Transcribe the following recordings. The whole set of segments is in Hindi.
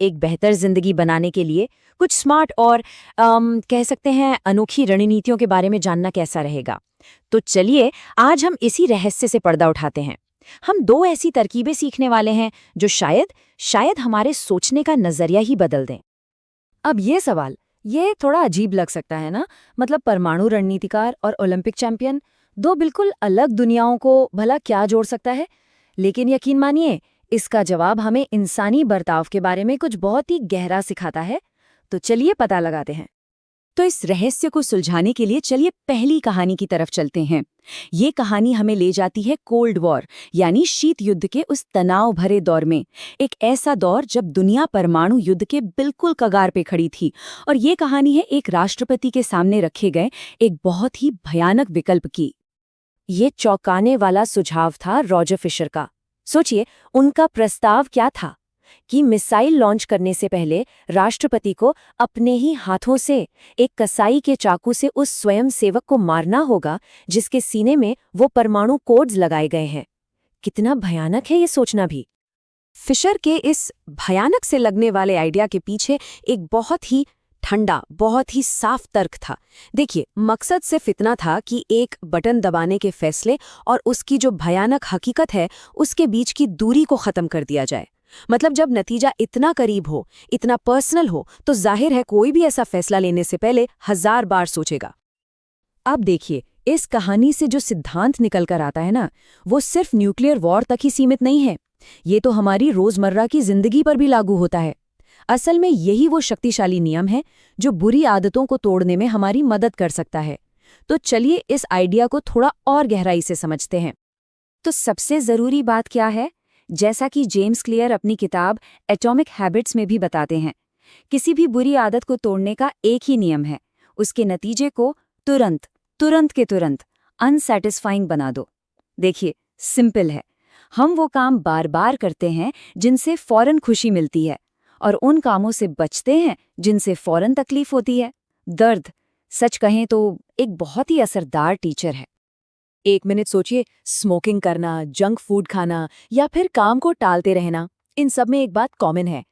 एक बेहतर जिंदगी बनाने के लिए कुछ स्मार्ट और कह सकते हैं अनोखी रणनीतियों के बारे में जानना कैसा रहेगा। तो चलिए आज हम इसी रहस्य से पर्दा उठाते हैं। हम दो ऐसी तरकीबें सीखने वाले हैं जो शायद शायद हमारे सोचने का नजरिया ही बदल दें। अब ये सवाल, ये थोड़ा अजीब लग सकता है ना। मतलब परमाणु रणनीतिकार और ओलंपिक चैंपियन, दो बिल्कुल अलग दुनियाओं को भला क्या जोड़ सकता है। लेकिन यकीन मानिए, इसका जवाब हमें इंसानी बर्ताव के बारे में कुछ बहुत ही गहरा सिखाता है। तो चलिए पता लगाते हैं। तो इस रहस्य को सुलझाने के लिए चलिए पहली कहानी की तरफ चलते हैं। ये कहानी हमें ले जाती है कोल्ड वॉर यानी शीत युद्ध के उस तनाव भरे दौर में। एक ऐसा दौर जब दुनिया परमाणु युद्ध के बिल्कुल कगार पे खड़ी थी। और ये कहानी है एक राष्ट्रपति के सामने रखे गए एक बहुत ही भयानक विकल्प की। ये चौंकाने वाला सुझाव था रॉजर फिशर का। सोचिए, उनका प्रस्ताव क्या था कि मिसाइल लॉन्च करने से पहले राष्ट्रपति को अपने ही हाथों से एक कसाई के चाकू से उस स्वयंसेवक को मारना होगा जिसके सीने में वो परमाणु कोड्स लगाए गए हैं। कितना भयानक है ये सोचना भी। फिशर के इस भयानक से लगने वाले आइडिया के पीछे एक बहुत ही ठंडा, बहुत ही साफ तर्क था। देखिए, मकसद सिर्फ इतना था कि एक बटन दबाने के फैसले और उसकी जो भयानक हकीकत है उसके बीच की दूरी को खत्म कर दिया जाए। मतलब जब नतीजा इतना करीब हो, इतना पर्सनल हो, तो जाहिर है कोई भी ऐसा फैसला लेने से पहले 1000 बार सोचेगा। अब देखिए, इस कहानी से जो सिद्धांत निकल कर आता है ना, वो सिर्फ न्यूक्लियर वॉर तक ही सीमित नहीं है। ये तो हमारी रोजमर्रा की जिंदगी पर भी लागू होता है। असल में यही वो शक्तिशाली नियम है जो बुरी आदतों को तोड़ने में हमारी मदद कर सकता है। तो चलिए इस आइडिया को थोड़ा और गहराई से समझते हैं। तो सबसे जरूरी बात क्या है? जैसा कि जेम्स क्लियर अपनी किताब एटॉमिक हैबिट्स में भी बताते हैं, किसी भी बुरी आदत को तोड़ने का एक ही नियम है, उसके नतीजे को तुरंत अनसैटिस्फाइंग बना दो। देखिए, सिंपल है। हम वो काम बार बार करते हैं जिनसे फौरन खुशी मिलती है और उन कामों से बचते हैं जिनसे फौरन तकलीफ होती है। दर्द, सच कहें तो, एक बहुत ही असरदार टीचर है। 1 मिनट सोचिए, स्मोकिंग करना, जंक फूड खाना या फिर काम को टालते रहना, इन सब में एक बात कॉमन है।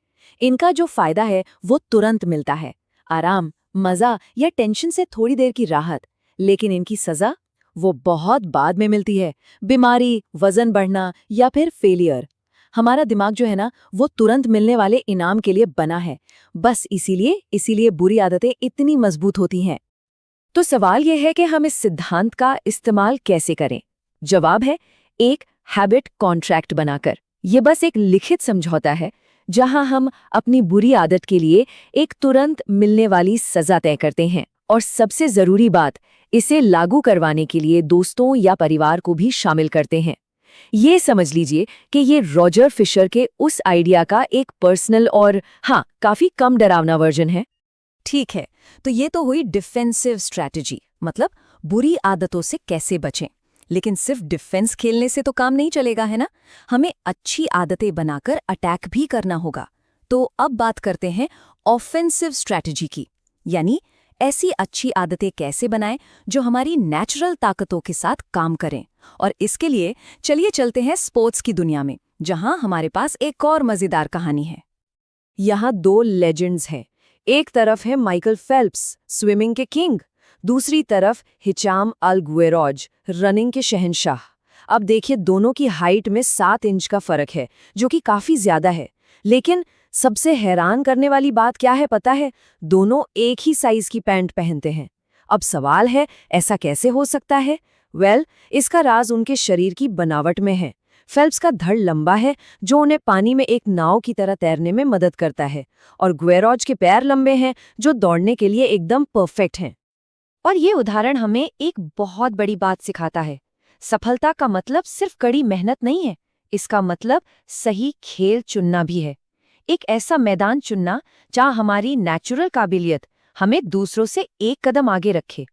इनका जो फायदा है वो तुरंत मिलता है, आराम, मजा या टेंशन से थोड़ी देर की राहत। लेकिन इनकी सजा वो बहुत बाद में मिलती है। बीमारी, वजन बढ़ना या फिर फेलियर। हमारा दिमाग जो है ना, वो तुरंत मिलने वाले इनाम के लिए बना है। बस इसीलिए बुरी आदतें इतनी मजबूत होती हैं। तो सवाल यह है कि हम इस सिद्धांत का इस्तेमाल कैसे करें? जवाब है, एक हैबिट कॉन्ट्रैक्ट बनाकर। ये बस एक लिखित समझौता है जहां हम अपनी बुरी आदत के लिए एक तुरंत मिलने वाली सजा तय करते हैं। और सबसे जरूरी बात, इसे लागू करवाने के लिए दोस्तों या परिवार को भी शामिल करते हैं। ये समझ लीजिए कि ये रॉजर फिशर के उस आइडिया का एक पर्सनल और हाँ, काफी कम डरावना वर्जन है। ठीक है, तो ये तो हुई डिफेंसिव स्ट्रैटेजी, मतलब बुरी आदतों से कैसे बचें। लेकिन सिर्फ डिफेंस खेलने से तो काम नहीं चलेगा, है ना। हमें अच्छी आदतें बनाकर अटैक भी करना होगा। तो अब बात करते हैं ऑफेंसिव स्ट्रैटेजी की, यानी ऐसी अच्छी आदतें कैसे बनाएं जो हमारी नेचुरल ताकतों के साथ काम करें। और इसके लिए चलिए चलते हैं स्पोर्ट्स की दुनिया में, जहां हमारे पास एक और मजेदार कहानी है। यहाँ दो लेजेंड्स हैं। एक तरफ है माइकल फेल्प्स, स्विमिंग के किंग। दूसरी तरफ हिचाम अल गुएरोज, रनिंग के शहंशाह। अब देखिए, दोनों की हाइट में 7 इंच का फर्क है, जो कि काफी ज्यादा है। लेकिन सबसे हैरान करने वाली बात क्या है पता है? दोनों एक ही साइज की पैंट पहनते हैं। अब सवाल है, ऐसा कैसे हो सकता है? इसका राज उनके शरीर की बनावट में है। फेल्प्स का धड़ लंबा है, जो उन्हें पानी में एक नाव की तरह तैरने में मदद करता है, और गुएरोज के पैर लंबे हैं, जो दौड़ने के लिए एकदम परफेक्ट हैं। और ये उदाहरण हमें एक बहुत बड़ी बात सिखाता है। सफलता का मतलब सिर्फ कड़ी मेहनत नहीं है, इसका मतलब सही खेल चुनना भी है। एक ऐसा मैदान चुनना जहां हमारी नेचुरल काबिलियत हमें दूसरों से एक कदम आगे रखे।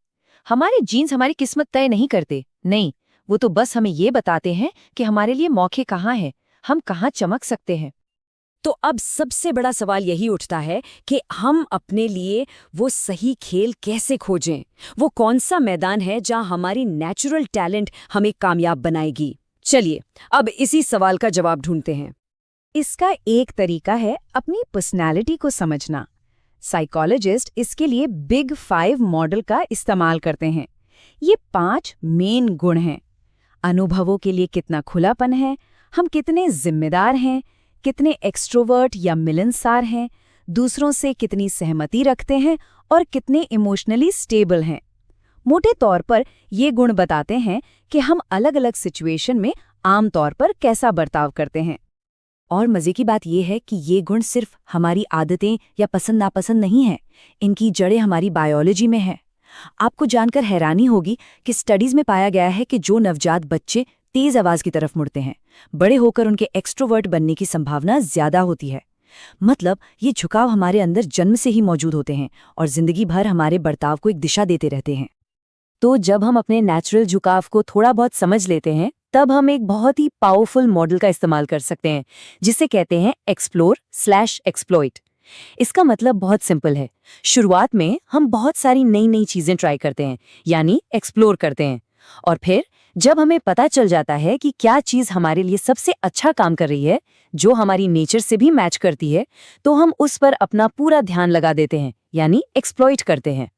हमारे जीन्स हमारी किस्मत तय नहीं करते, नहीं, वो तो बस हमें ये बताते हैं कि हमारे लिए मौके कहाँ हैं, हम कहाँ चमक सकते हैं। तो अब सबसे बड़ा सवाल यही उठता है कि हम अपने लिए वो सही खेल कैसे खोजें? वो कौन सा मैदान है जहां हमारी नेचुरल टैलेंट हमें कामयाब बनाएगी? चलिए अब इसी सवाल का जवाब ढूंढते हैं। इसका एक तरीका है अपनी पर्सनैलिटी को समझना। साइकोलॉजिस्ट इसके लिए बिग 5 मॉडल का इस्तेमाल करते हैं। ये 5 मेन गुण हैं। अनुभवों के लिए कितना खुलापन है, हम कितने जिम्मेदार हैं, कितने एक्सट्रोवर्ट या मिलनसार हैं, दूसरों से कितनी सहमति रखते हैं और कितने इमोशनली स्टेबल हैं। मोटे तौर पर ये गुण बताते हैं कि हम अलग-अलग सिचुएशन में आम तौर पर कैसा बर्ताव करते हैं। और मजे की बात यह है कि ये गुण सिर्फ हमारी आदतें या पसंद नापसंद नहीं है, इनकी जड़ें हमारी बायोलॉजी में है। आपको जानकर हैरानी होगी कि स्टडीज में पाया गया है कि जो नवजात बच्चे तेज आवाज की तरफ मुड़ते हैं, बड़े होकर उनके एक्सट्रोवर्ट बनने की संभावना ज्यादा होती है। मतलब ये झुकाव हमारे अंदर जन्म से ही मौजूद होते हैं और जिंदगी भर हमारे बर्ताव को एक दिशा देते रहते हैं। तो जब हम अपने नेचुरल झुकाव को थोड़ा बहुत समझ लेते हैं, तब हम एक बहुत ही पावरफुल मॉडल का इस्तेमाल कर सकते हैं, जिसे कहते हैं एक्सप्लोर/एक्सप्लॉइट। इसका मतलब बहुत सिंपल है। शुरुआत में हम बहुत सारी नई नई चीजें ट्राई करते हैं, यानी एक्सप्लोर करते हैं। और फिर जब हमें पता चल जाता है कि क्या चीज हमारे लिए सबसे अच्छा काम कर रही है, जो हमारी नेचर से भी मैच करती है, तो हम उस पर अपना पूरा ध्यान लगा देते हैं, यानी एक्सप्लॉइट करते हैं।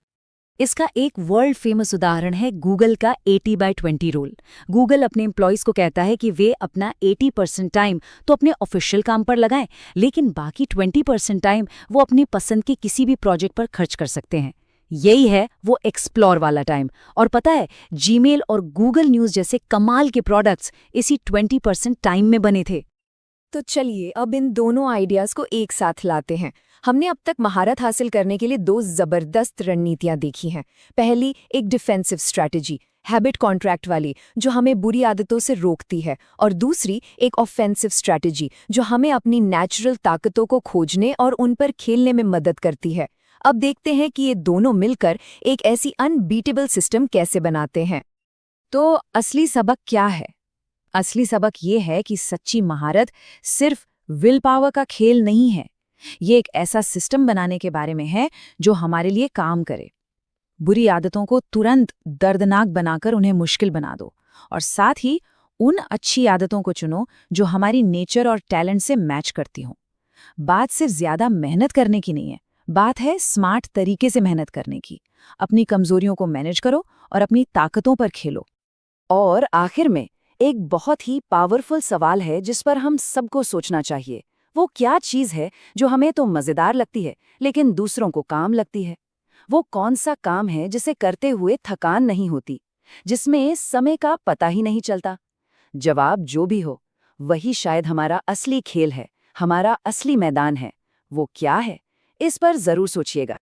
इसका एक वर्ल्ड फेमस उदाहरण है गूगल का 80/20 रूल। गूगल अपने एम्प्लॉयज को कहता है कि वे अपना 80% टाइम तो अपने ऑफिशियल काम पर लगाएं, लेकिन बाकी 20% टाइम वो अपनी पसंद के किसी भी प्रोजेक्ट पर खर्च कर सकते हैं। यही है वो एक्सप्लोर वाला टाइम। और पता है, जीमेल और गूगल न्यूज़ जैसे कमाल के प्रोडक्ट्स इसी 20% टाइम में बने थे। तो चलिए अब इन दोनों आइडियाज को एक साथ लाते हैं। हमने अब तक महारत हासिल करने के लिए 2 जबरदस्त रणनीतियां देखी हैं। पहली एक डिफेंसिव स्ट्रैटेजी, हैबिट कॉन्ट्रैक्ट वाली, जो हमें बुरी आदतों से रोकती है, और दूसरी एक ऑफेंसिव स्ट्रैटेजी, जो हमें अपनी नेचुरल ताकतों को खोजने और उन पर खेलने में मदद करती है। अब देखते हैं कि ये दोनों मिलकर एक ऐसी अनबीटेबल सिस्टम कैसे बनाते हैं। तो असली सबक क्या है? असली सबक ये है कि सच्ची महारत सिर्फ विल पावर का खेल नहीं है। ये एक ऐसा सिस्टम बनाने के बारे में है जो हमारे लिए काम करे। बुरी आदतों को तुरंत दर्दनाक बनाकर उन्हें मुश्किल बना दो, और साथ ही उन अच्छी आदतों को चुनो जो हमारी नेचर और टैलेंट से मैच करती हों। बात सिर्फ ज्यादा मेहनत करने की नहीं है, बात है स्मार्ट तरीके से मेहनत करने की। अपनी कमजोरियों को मैनेज करो और अपनी ताकतों पर खेलो। और आखिर में एक बहुत ही पावरफुल सवाल है जिस पर हम सबको सोचना चाहिए। वो क्या चीज़ है जो हमें तो मज़ेदार लगती है लेकिन दूसरों को काम लगती है? वो कौन सा काम है जिसे करते हुए थकान नहीं होती, जिसमें समय का पता ही नहीं चलता? जवाब जो भी हो, वही शायद हमारा असली खेल है, हमारा असली मैदान है। वो क्या है? इस पर ज़रूर सोचिएगा।